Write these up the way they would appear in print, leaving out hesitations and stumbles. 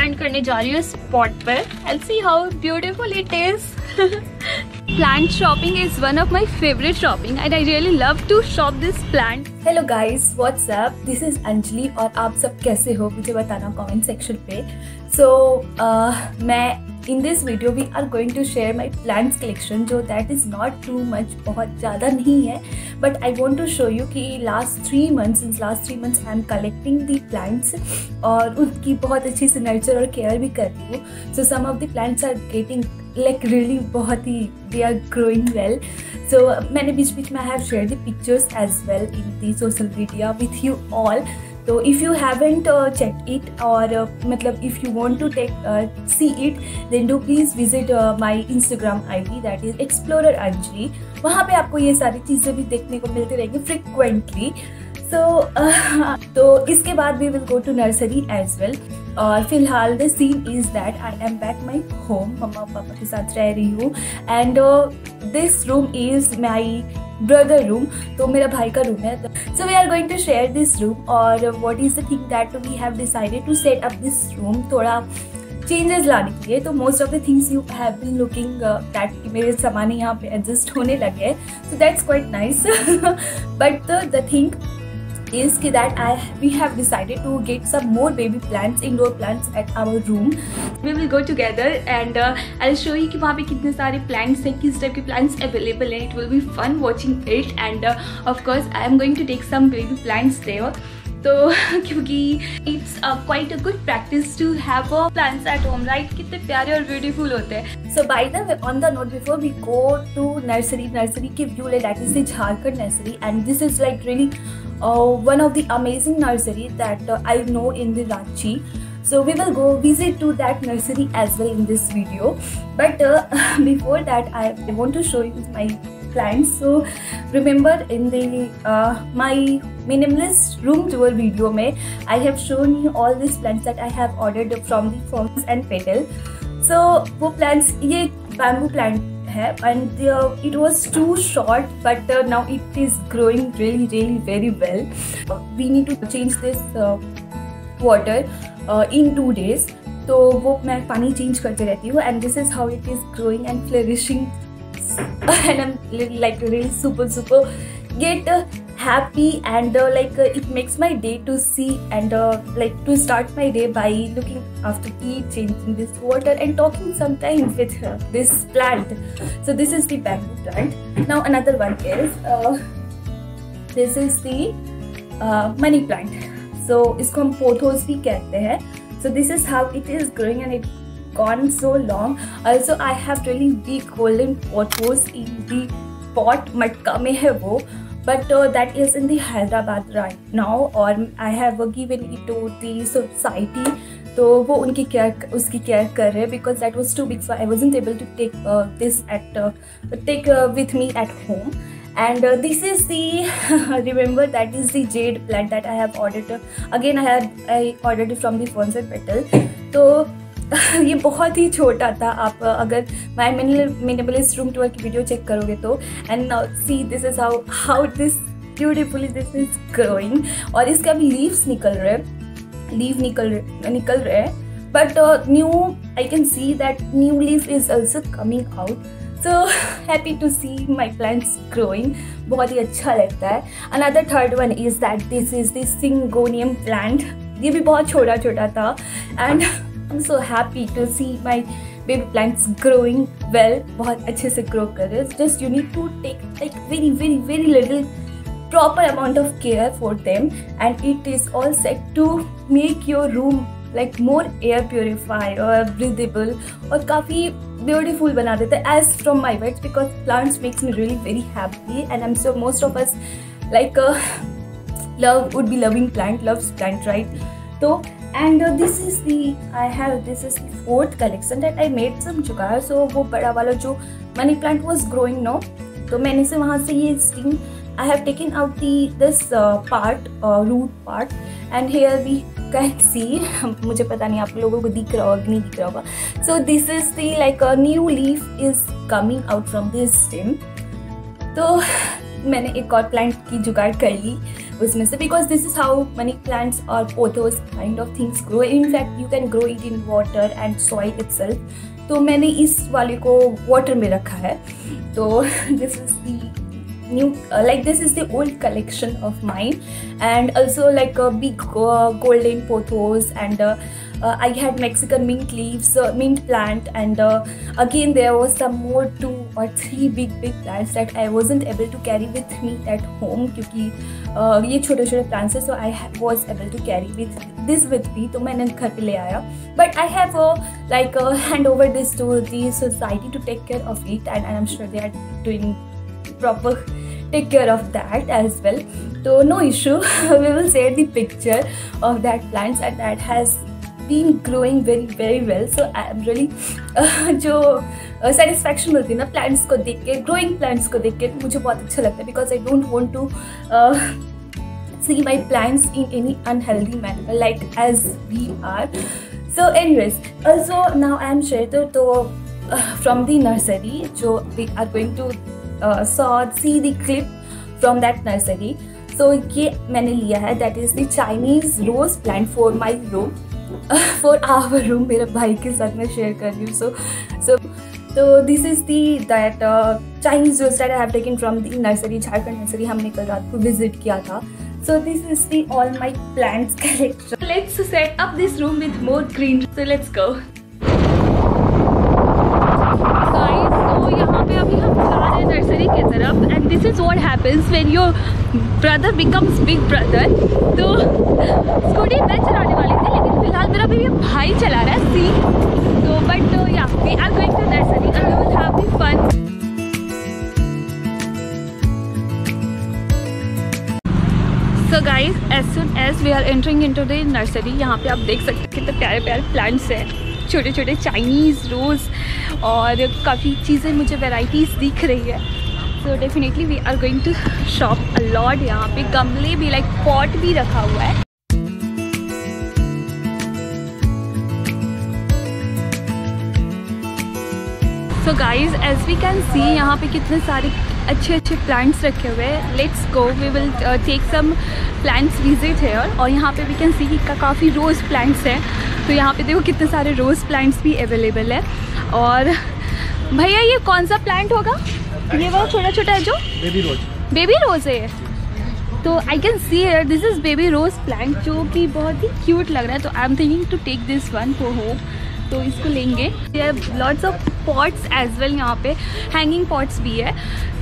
Plant करने जा रही हूँ स्पॉट पर and see how beautiful it is. Plant shopping is one of my favorite shopping and I really love to shop this plant. Hello guys, what's up? This is Anjali और आप सब कैसे हो मुझे बताना comment section पे। So मैं in this video we are going to share my plants collection जो that is not too much, बहुत ज़्यादा नहीं है, but I want to show you कि since last 3 months I am collecting the plants और उनकी बहुत अच्छी से nurture और care भी कर रही हूँ। So some of the plants are getting like really बहुत ही they are growing well. So मैंने बीच में I have shared the pictures as well in the social media with you all. So if you haven't checked it or मतलब if you want to see it, then do please visit my Instagram ID that is Explorer Anjali. वहाँ पे आपको ये सारी चीज़ें भी देखने को मिलती रहेंगी frequently. So तो इसके बाद we will go to nursery as well. और फिलहाल the scene is that I am back my home, मम्मा पापा के साथ रह रही हूँ and this room is my brother room, तो मेरा भाई का रूम है। So we are going to share this room और what is the thing that we have decided to set up this room थोड़ा changes लाने के लिए। तो most of the things you have been looking that मेरे सामान यहाँ पे adjust होने लगे हैं, so that's quite nice. But the thing is that we have decided to get some more baby plants, indoor plants at our room. We will go together and I'll show you कि वहाँ पे कितने सारे plants हैं, किस type के plants available हैं. It will be fun watching it and of course I am going to take some baby plants there. तो क्योंकि it's quite a good practice to have plants at home, right? कितने प्यारे और beautiful होते हैं. So by the way, on the note, before we go to nursery के view ले, that is the Jharkhand nursery and this is like really one of the amazing nursery that I know in the Ranchi. So we will go visit to that nursery as well in this video. But before that, I want to show you my plants. So remember in the my minimalist room tour video में I have shown you all these plants that I have ordered from the Forms and Petal. So वो plants ये bamboo plant है and it was too short but now it is growing really very well. We need to change this water in 2 days. तो वो मैं पानी change करते रहती हूँ and this is how it is growing and flourishing. And I'm like really super get happy and like it makes my day to see and like to start my day by looking after it, changing this water and talking sometimes with this plant. So this is the bamboo plant. Now another one is this is the money plant. So इसको हम pothos भी कहते हैं. So this is how it is growing and it gone so long. Also I have really big golden pothos in the pot, मटका में है वो. But that is in the Hyderabad right now और I have given it to the society. तो वो उसकी care कर रहे हैं because that was too big so I wasn't able to take this take with me at home. And this is the remember that is the jade plant that I have ordered. Again I ordered it from the Forms and Petal. तो ये बहुत ही छोटा था. आप अगर my minimalist room tour की video check करोगे तो and see this is how this beautifully this is growing और इसके अभी लीव्स निकल रहे हैं but new I can see that new leaf is also coming out. So happy to see my plants growing. बहुत ही अच्छा लगता है. Another third one is that this is the syngonium plant. ये भी बहुत छोटा था and I'm so happy to see my baby plants growing well. बहुत अच्छे से grow कर रहे हैं. Just you need to take like very little proper amount of care for them and it is all set to make your room like more air purified or breathable और काफ़ी beautiful बना देता है as from my words because plants makes me really very happy and I'm sure most of us like would be loving loves plant right. So and this is the fourth collection that I made some जुगाड़. So वो बड़ा वाला जो money plant was growing no, तो मैंने से वहाँ से ये stem I have taken out this part root part and here we can see मुझे पता नहीं आप लोगों को दिख रहा होगा कि नहीं दिख रहा होगा. So this is the like a new leaf is coming out from this stem. तो मैंने एक और प्लांट की जुगाड़ कर ली उसमें से, because this is how money plants और pothos kind of things grow. In fact you can grow it in water and soil itself. तो मैंने इस वाले को वाटर में रखा है. तो this is the new like this is the old collection of mine, and also like a big golden pothos, and I had Mexican mint leaves, mint plant, and again there was some more 2 or 3 big plants that I wasn't able to carry with me at home क्योंकि ये छोटे छोटे plants है, so I was able to carry this with me. तो मैंने घर पे ले आया, but I have like hand over this to the society to take care of it, and I'm sure they are doing proper take care of that as well. So no issue. We will share the picture of that plants, and that has been growing very well. So I am really जो satisfaction मिलती है ना plants को देख के, growing plants को देख के, मुझे बहुत अच्छा लगता है, because I don't want to see my plants in any unhealthy manner like as we are. So anyways, also now I am Shreya, तो from the nursery, जो we are going to see the clip from that nursery. So ये मैंने लिया है, that is the Chinese rose plant for my room, for our room. मेरे भाई के साथ मैं share कर रही हूँ. So this is that Chinese rose that I have taken from the nursery, Jharkhand nursery. हमने कल रात को visit किया था. So this is the all my plants collection. Let's set up this room with more green. So let's go. यहाँ पे अभी हम जा रहे हैं नर्सरी की तरफ, and this is what happens when your brother becomes big brother. तो स्कूटी मैं चलाने वाली थी, लेकिन फिलहाल मेरा भी भाई चला रहा है सी. तो बट या we are going to nursery and we will have the fun. So guys, as soon as we are entering into the nursery, यहाँ पे आप देख सकते हैं कितने प्यारे प्यारे प्लांट्स हैं, छोटे छोटे चाइनीज़ रोज़, और काफ़ी चीज़ें मुझे वैराइटीज़ दिख रही है. So definitely we are going to shop a lot. यहाँ पे गमले भी, लाइक पॉट भी रखा हुआ है. So guys, as we can see यहाँ पे कितने सारे अच्छे अच्छे प्लांट्स रखे हुए हैं. Let's go, we will take some plants visit here. और यहाँ पे वी कैन सी कि काफ़ी रोज़ प्लांट्स हैं. तो यहाँ पे देखो कितने सारे रोज़ प्लांट्स भी अवेलेबल है. और भैया ये कौन सा प्लांट होगा? ये वो छोटा छोटा है जो बेबी रोज है. तो I can see here this is baby rose plant, जो कि बहुत ही क्यूट लग रहा है. तो I am thinking to take this one for home. तो इसको लेंगे. Lots of pots as well, यहाँ पे हैंगिंग पॉट्स भी है.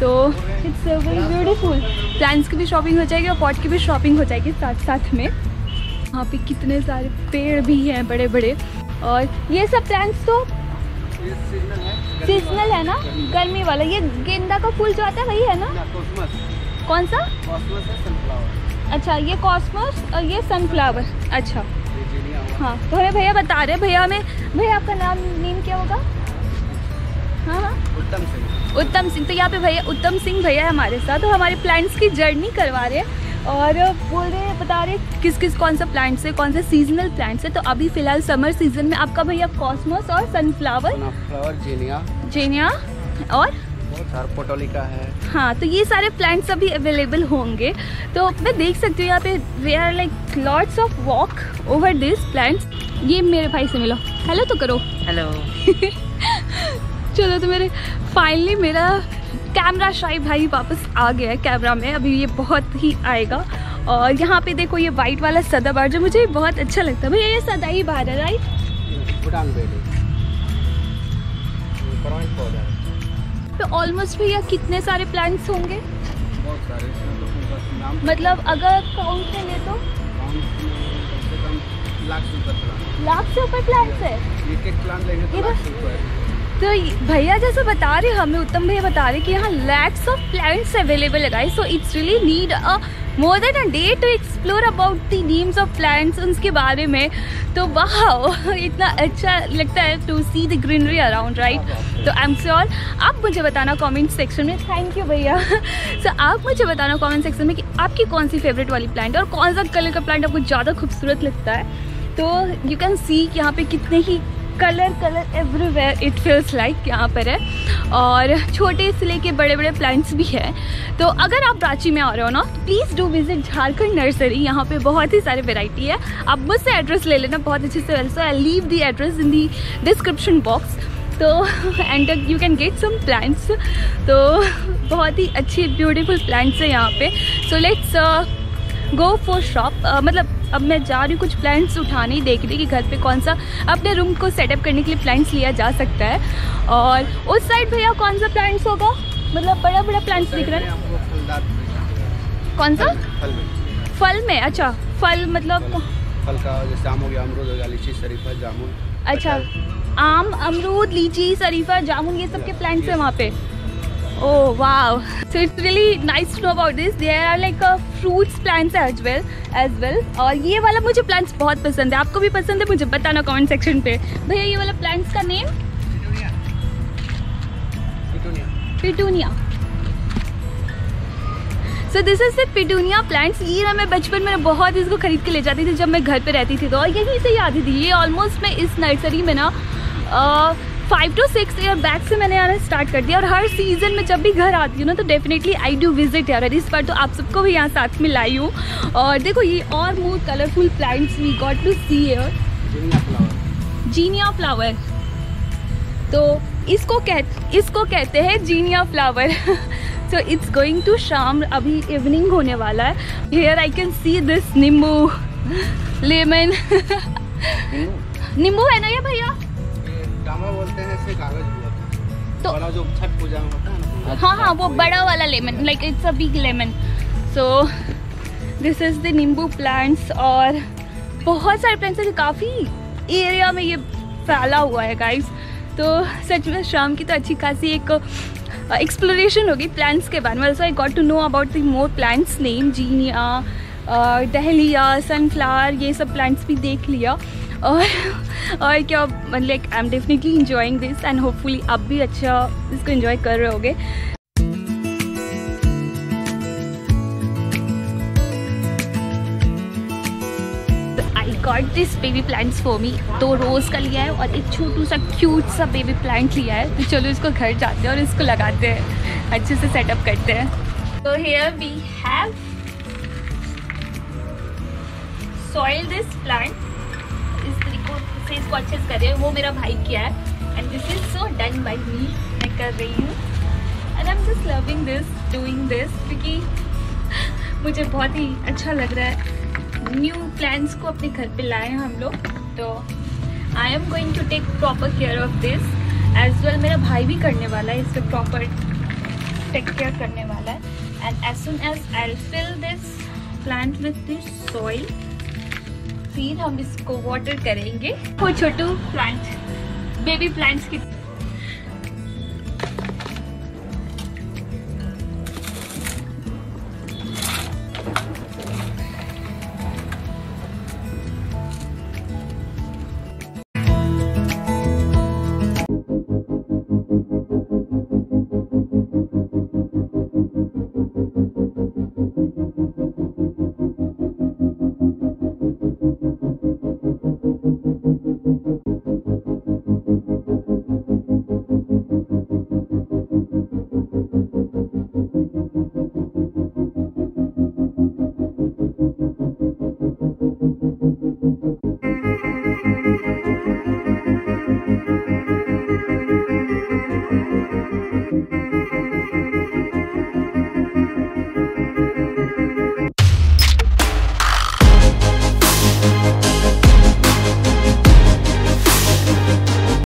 तो इट्स वेरी ब्यूटीफुल. प्लांट्स की भी शॉपिंग हो जाएगी और पॉट की भी शॉपिंग हो जाएगी साथ साथ में. यहाँ पे कितने सारे पेड़ भी हैं बड़े बड़े. और ये सब प्लांट्स तो सीजनल है ना, गर्मी वाला. ये गेंदा का फूल जो आता है वही है ना? कौन सा? अच्छा, ये कॉस्मोस और ये सनफ्लावर. अच्छा हाँ. तो हमें भैया बता रहे, भैया आपका नेम क्या होगा? हाँ, उत्तम सिंह. तो यहाँ पे भैया उत्तम सिंह भैया है हमारे साथ. तो हमारे प्लांट्स की जर्नी करवा रहे हैं और बता रहे किस किस कौन सा प्लांट्स है, कौन से सीजनल प्लांट्स है. तो अभी फिलहाल समर सीजन में आपका भैया कॉस्मोस और सनफ्लावर, जेनिया और पोटोलिका है. हाँ, तो ये सारे प्लांट्स अभी अवेलेबल होंगे. तो मैं देख सकती हूँ यहाँ पे we are like lots of walk over this plants. ये मेरे भाई से मिलो, हेलो तो करो. हेलो. चलो, तो मेरे फाइनली मेरा कैमरा शाही भाई वापस आ गया है कैमरा में. अभी ये बहुत ही आएगा. और यहाँ पे देखो ये वाइट वाला सदाबहार जो मुझे बहुत अच्छा लगता है. भैया ये सदाई बहार है राइट? तो ऑलमोस्ट भैया कितने सारे प्लांट्स होंगे? बहुत सारे. मतलब अगर काउंट में ले तो लाख से ऊपर प्लांट्स है. एक प्लांट लेंगे तो लाख से ऊपर. तो भैया जैसे बता रहे, हमें उत्तम भैया बता रहे कि यहाँ लैक्स ऑफ प्लांट्स अवेलेबल है guys. So it's really need a more than a day to explore about the names of plants, उनके बारे में. तो वाह, इतना अच्छा लगता है to see the greenery around right. तो आई एम श्योर आप मुझे बताना कमेंट सेक्शन में. थैंक यू भैया. सो आप मुझे बताना कमेंट सेक्शन में कि आपकी कौन सी फेवरेट वाली प्लांट है और कौन सा कलर का प्लांट आपको ज़्यादा खूबसूरत लगता है. तो यू कैन सी यहाँ पे कितने ही colour everywhere it feels like यहाँ पर है, और छोटे से लेके बड़े बड़े प्लांट्स भी है। तो अगर आप रांची में आ रहे हो ना, तो please do visit Jharkhand nursery. यहाँ पे बहुत ही सारे वेराइटी है। आप मुझसे एड्रेस ले लेना बहुत अच्छे से। Also I leave the address in the description box, तो and you can get some plants. तो बहुत ही अच्छी ब्यूटीफुल प्लांट्स है यहाँ पे। So let's go for shop. मतलब अब मैं जा रही हूँ कुछ प्लांट्स उठाने, देख रही कि घर पे कौन सा अपने रूम को सेटअप करने के लिए प्लांट्स लिया जा सकता है। और उस साइड भैया कौन सा प्लांट्स होगा? मतलब बड़ा बड़ा प्लांट्स दिख रहा है। कौन सा? फल में। अच्छा, फल मतलब फल का जैसे आम हो गया, अमरूद हो गया, लीची, शरीफा, जामुन। अच्छा, आम, अमरूद, लीची, शरीफा, जामुन, ये सब के प्लांट्स हैं वहाँ पे। Oh wow! So it's really nice to know about this. There are like fruits plants as well. और ये वाला मुझे प्लांट्स बहुत पसंद है। आपको भी पसंद है? मुझे बताना कमेंट सेक्शन पे। भैया ये वाला प्लांट्स का name? Petunia. So this is the petunia plants. ये ना मैं बचपन में बहुत इसको खरीद के ले जाती थी जब मैं घर पे रहती थी, तो और यहीं से ही आती थी। ये ऑलमोस्ट मैं इस नर्सरी में ना 5 to 6 ईयर बैक से मैंने आना स्टार्ट कर दिया। और हर सीज़न में जब भी घर आती हूँ ना, तो डेफिनेटली आई डू विजिट यार। इस बार तो आप सबको भी यहाँ साथ में लाई हूँ। और देखो ये और more colourful plants we got to see here. Zinnia flower. तो इसको कहते हैं zinnia flower. So it's going to शाम, अभी इवनिंग होने वाला है। Here I can see this nimbu, lemon. नींबू है ना ये भैया? बोलते हैं इसे, कागज हुआ तो बड़ा जो छठ पूजा में होता है ना। हाँ, वो बड़ा वाला lemon, like it's a big lemon. So this is the नींबू प्लांट्स। और बहुत सारे प्लांट्स हैं, काफ़ी एरिया में ये फैला हुआ है गाइस। तो सच में शाम की तो अच्छी खासी एक एक्सप्लोरेशन होगी प्लांट्स के बारे में। Also I got to know about the more plants name, zinnia, dahlia, sunflower, ये सब प्लांट्स भी देख लिया। और क्या, मतलब I am definitely enjoying this and hopefully आप भी अच्छा इसको एंजॉय कर रहे होगे। I got this baby plants for me. 2 rose का लिया है और एक छोटू सा क्यूट सा बेबी प्लांट लिया है। तो चलो इसको घर जाते हैं और इसको लगाते हैं, अच्छे से सेटअप करते हैं। तो here we have soil this plant. इस तरीके से इसको अच्छे से कर रहे हैं, वो मेरा भाई किया है। And this is so done by me, मैं कर रही हूँ। And I am just loving this, doing this, क्योंकि मुझे बहुत ही अच्छा लग रहा है। न्यू प्लांट्स को अपने घर पे लाए हैं हम लोग, तो I am going to take proper care of this as well. मेरा भाई भी करने वाला है, इसका प्रॉपर टेक केयर करने वाला है। And as soon as I fill this plant with this soil, फिर हम इसको वाटर करेंगे। वो छोटू प्लांट, बेबी प्लांट्स की